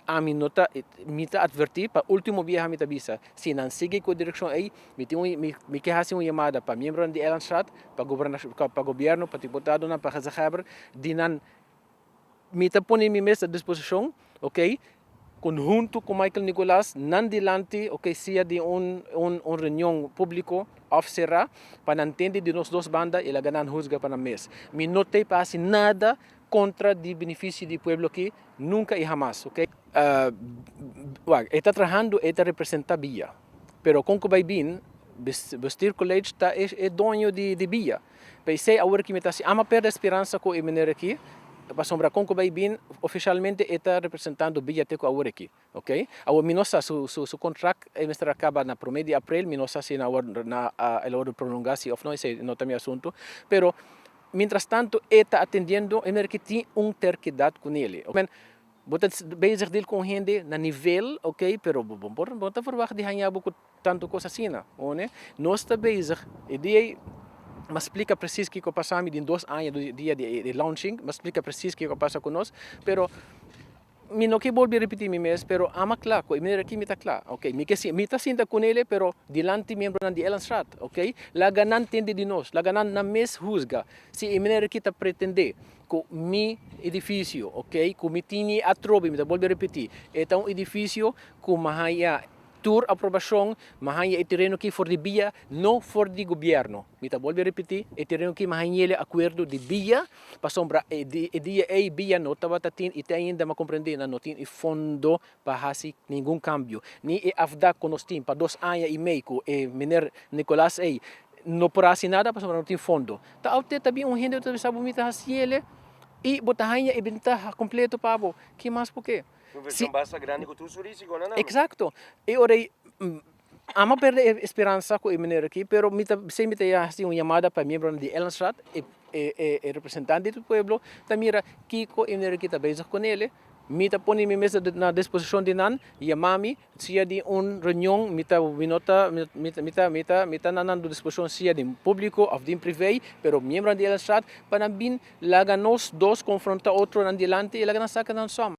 A mim nota, mita advertir para último dia a mita bisa. Se não sigue com a direção aí, me que uma chamada para membro de Elanstad, para governo, para deputado, para Hazahaber, de não mita põe em mesa à disposição, ok? Conjunto com Michael Nicolás, não dilante, ok, seja de reunião público, oficial, para entender de nós duas bandas e a ganan juzga para a mesa. Me notei para assim nada contra de benefício do povo aqui, nunca e jamais, ok? Está trabalhando, está representando Bia, pero com que vai bem, vestir college é dono de Bia. Pensei agora que me está assim, ama perder a esperança com o menino aqui, para sombra com que vai bem, oficialmente está representando Bia até agora aqui, ok? Agora, minosa, su contrato, mestre acaba na primeiro de abril, minosa se na hora prolongação, ou não, esse não é meu assunto, pero mientras tanto, está atendendo, ele que tem terquidade com ele. Botar bezig dele com gente na nível, ok, pero bota verwacht de hanya buku tanto coisa assim, não é? Nós está bezig, e daí mas explica preciso que passamos em 2 anos do dia de launching, mas explica preciso que passa conosco, pero mi não que volver repetir mi mes, pero ama claro, e mira aqui me está claro, ok? Mi está sinta com ele, pero dilante membro de Elanstad, ok? La ganan tende de nós, la ganan na mes juzga, se e mira aqui está pretender com mi edifício, ok? Com mi tini atrobe, me volver repetir, é um edifício com mahaya tour aprovação, mahanya e terreno que for de Bia, não for de governo. Me volver repetir, e terreno que mahanya ele acordo de Bia, para sombra e dia e Bia não estava tatin e ainda me compreender não tem fundo para hasi nenhum cambio. Ni e afda com nós tim para 2 anos e meio com e menor Nicolás ei não por assim nada para sombra não tem fundo. Tá até também gente que sabe me tá ele e botahanya e benta completo para que mais por quê? Versão basta grande com tudo isso, não? Exacto. E ora, ama perder esperança com o menino aqui, pero sempre tem assim uma chamada para membro de Elanstad e representante do povo, tamira Kiko e menino aqui está bezig com ele. Mita põe minha mesa na disposição de nan, e a mami, se de reunião, mita nanan do disposição se de público ou de privado, pero membro de Elanstad, para bem, laga nós dois confronta outro na diante e laga na saca não som.